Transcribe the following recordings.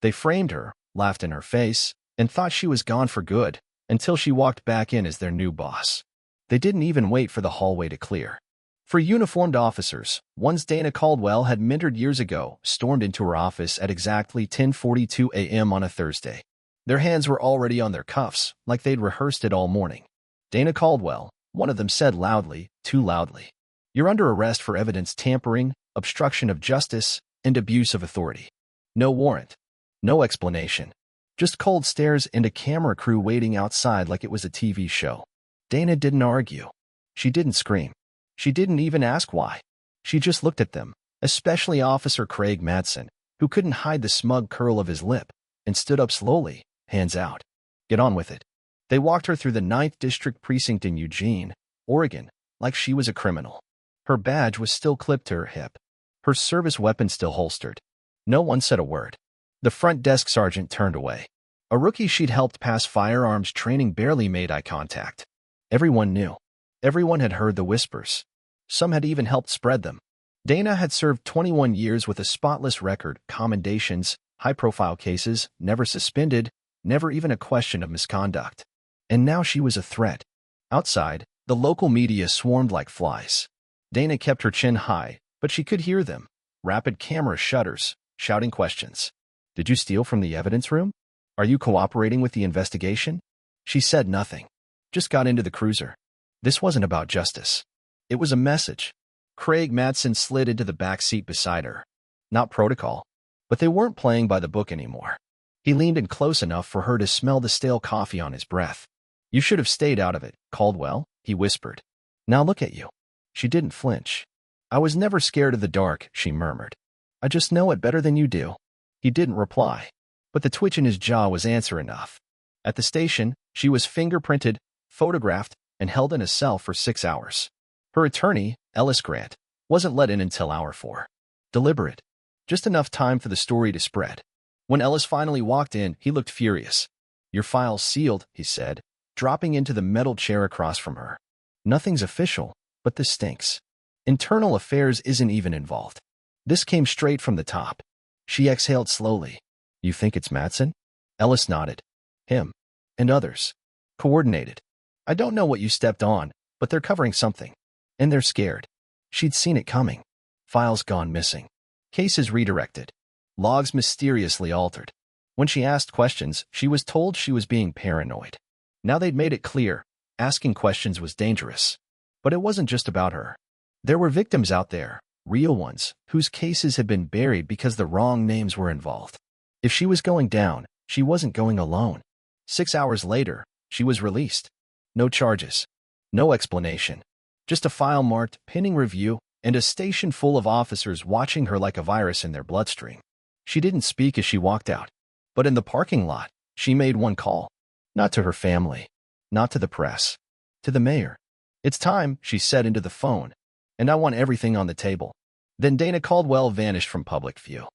They framed her, laughed in her face, and thought she was gone for good, until she walked back in as their new boss. They didn't even wait for the hallway to clear. For uniformed officers, ones Dana Caldwell had mentored years ago, stormed into her office at exactly 10:42 a.m. on a Thursday. Their hands were already on their cuffs, like they'd rehearsed it all morning. Dana Caldwell, one of them said loudly, too loudly, "You're under arrest for evidence tampering, obstruction of justice, and abuse of authority." No warrant. No explanation. Just cold stares and a camera crew waiting outside like it was a TV show. Dana didn't argue. She didn't scream. She didn't even ask why. She just looked at them, especially Officer Craig Madsen, who couldn't hide the smug curl of his lip, and stood up slowly, hands out. "Get on with it." They walked her through the 9th District Precinct in Eugene, Oregon, like she was a criminal. Her badge was still clipped to her hip. Her service weapon still holstered. No one said a word. The front desk sergeant turned away. A rookie she'd helped pass firearms training barely made eye contact. Everyone knew. Everyone had heard the whispers. Some had even helped spread them. Dana had served 21 years with a spotless record, commendations, high-profile cases, never suspended, never even a question of misconduct. And now she was a threat. Outside, the local media swarmed like flies. Dana kept her chin high, but she could hear them. Rapid camera shutters, shouting questions. "Did you steal from the evidence room? Are you cooperating with the investigation?" She said nothing. Just got into the cruiser. This wasn't about justice. It was a message. Craig Madsen slid into the back seat beside her. Not protocol. But they weren't playing by the book anymore. He leaned in close enough for her to smell the stale coffee on his breath. "You should have stayed out of it, Caldwell," he whispered. "Now look at you." She didn't flinch. "I was never scared of the dark," she murmured. "I just know it better than you do." He didn't reply. But the twitch in his jaw was answer enough. At the station, she was fingerprinted, photographed, and held in a cell for 6 hours. Her attorney, Ellis Grant, wasn't let in until hour 4. Deliberate. Just enough time for the story to spread. When Ellis finally walked in, he looked furious. "Your file's sealed," he said, dropping into the metal chair across from her. "Nothing's official, but this stinks. Internal affairs isn't even involved." This came straight from the top. She exhaled slowly. "You think it's Madsen?" Ellis nodded. "Him. And others. Coordinated. I don't know what you stepped on, but they're covering something. And they're scared." She'd seen it coming. Files gone missing. Cases redirected. Logs mysteriously altered. When she asked questions, she was told she was being paranoid. Now they'd made it clear, asking questions was dangerous. But it wasn't just about her. There were victims out there, real ones, whose cases had been buried because the wrong names were involved. If she was going down, she wasn't going alone. 6 hours later, she was released. No charges. No explanation. Just a file marked pending review and a station full of officers watching her like a virus in their bloodstream. She didn't speak as she walked out. But in the parking lot, she made one call. Not to her family. Not to the press. To the mayor. "It's time," she said into the phone. "And I want everything on the table." Then Dana Caldwell vanished from public view.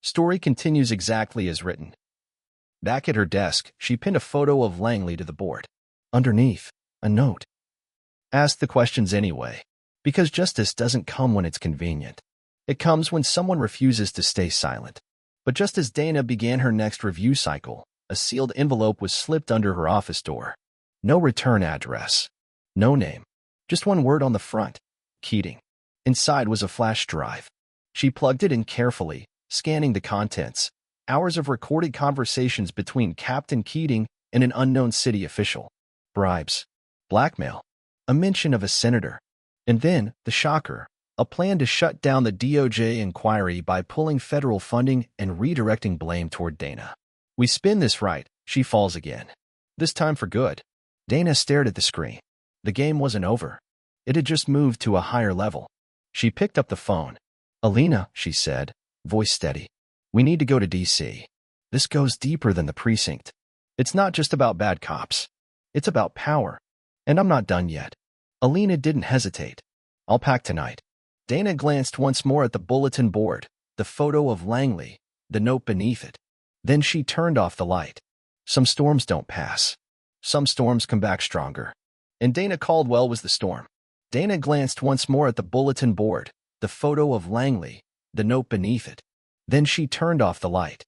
Story continues exactly as written. Back at her desk, she pinned a photo of Langley to the board. Underneath, a note. Ask the questions anyway, because justice doesn't come when it's convenient. It comes when someone refuses to stay silent. But just as Dana began her next review cycle, a sealed envelope was slipped under her office door. No return address. No name. Just one word on the front. Keating. Inside was a flash drive. She plugged it in carefully, scanning the contents. Hours of recorded conversations between Captain Keating and an unknown city official. Bribes. Blackmail. A mention of a senator. And then, the shocker, a plan to shut down the DOJ inquiry by pulling federal funding and redirecting blame toward Dana. We spin this right, she falls again. This time for good. Dana stared at the screen. The game wasn't over. It had just moved to a higher level. She picked up the phone. "Alina," she said, voice steady. "We need to go to D.C. This goes deeper than the precinct. It's not just about bad cops. It's about power. And I'm not done yet." Alina didn't hesitate. "I'll pack tonight." Dana glanced once more at the bulletin board, the photo of Langley, the note beneath it. Then she turned off the light. Some storms don't pass. Some storms come back stronger. And Dana Caldwell was the storm. Dana glanced once more at the bulletin board, the photo of Langley, the note beneath it. Then she turned off the light.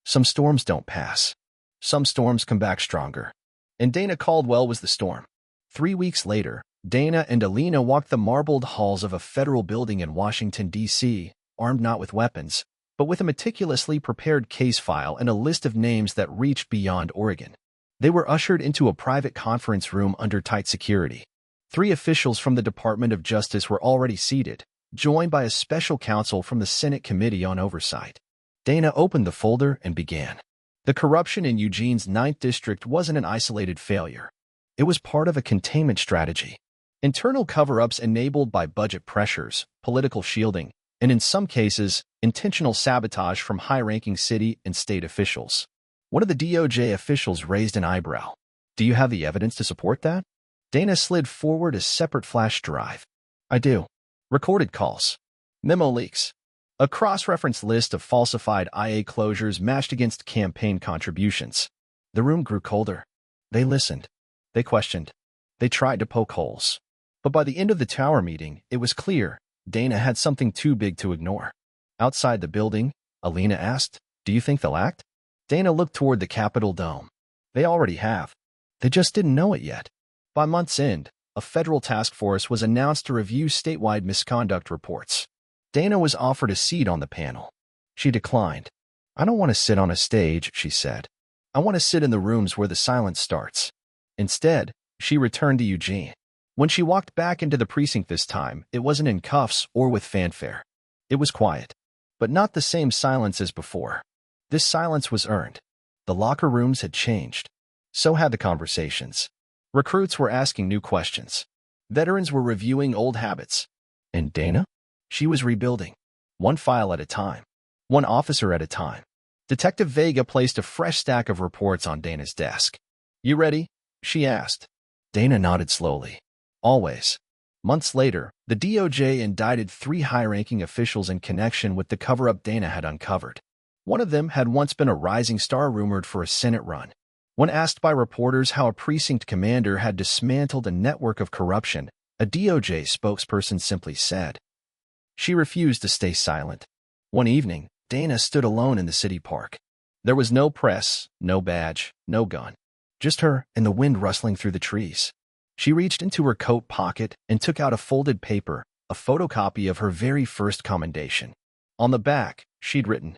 Some storms don't pass. Some storms come back stronger. And Dana Caldwell was the storm. 3 weeks later, Dana and Alina walked the marbled halls of a federal building in Washington, D.C., armed not with weapons, but with a meticulously prepared case file and a list of names that reached beyond Oregon. They were ushered into a private conference room under tight security. 3 officials from the Department of Justice were already seated, joined by a special counsel from the Senate Committee on Oversight. Dana opened the folder and began. The corruption in Eugene's 9th District wasn't an isolated failure. It was part of a containment strategy. Internal cover-ups enabled by budget pressures, political shielding, and in some cases, intentional sabotage from high-ranking city and state officials. One of the DOJ officials raised an eyebrow. "Do you have the evidence to support that?" Dana slid forward a separate flash drive. "I do. Recorded calls. Memo leaks. A cross-reference list of falsified IA closures matched against campaign contributions." The room grew colder. They listened. They questioned. They tried to poke holes. But by the end of the tower meeting, it was clear Dana had something too big to ignore. Outside the building, Alina asked, "Do you think they'll act?" Dana looked toward the Capitol dome. "They already have. They just didn't know it yet." By month's end, a federal task force was announced to review statewide misconduct reports. Dana was offered a seat on the panel. She declined. "I don't want to sit on a stage," she said. "I want to sit in the rooms where the silence starts." Instead, she returned to Eugene. When she walked back into the precinct this time, it wasn't in cuffs or with fanfare. It was quiet, but not the same silence as before. This silence was earned. The locker rooms had changed. So had the conversations. Recruits were asking new questions. Veterans were reviewing old habits. And Dana? She was rebuilding. One file at a time. One officer at a time. Detective Vega placed a fresh stack of reports on Dana's desk. "You ready?" she asked. Dana nodded slowly. "Always." Months later, the DOJ indicted 3 high-ranking officials in connection with the cover-up Dana had uncovered. One of them had once been a rising star rumored for a Senate run. When asked by reporters how a precinct commander had dismantled a network of corruption, a DOJ spokesperson simply said, "She refused to stay silent." One evening, Dana stood alone in the city park. There was no press, no badge, no gun. Just her and the wind rustling through the trees. She reached into her coat pocket and took out a folded paper, a photocopy of her very first commendation. On the back, she'd written,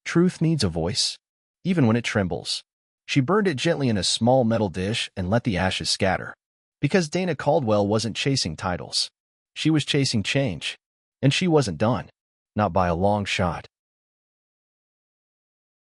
"Truth needs a voice, even when it trembles." She burned it gently in a small metal dish and let the ashes scatter. Because Dana Caldwell wasn't chasing titles. She was chasing change. And she wasn't done. Not by a long shot.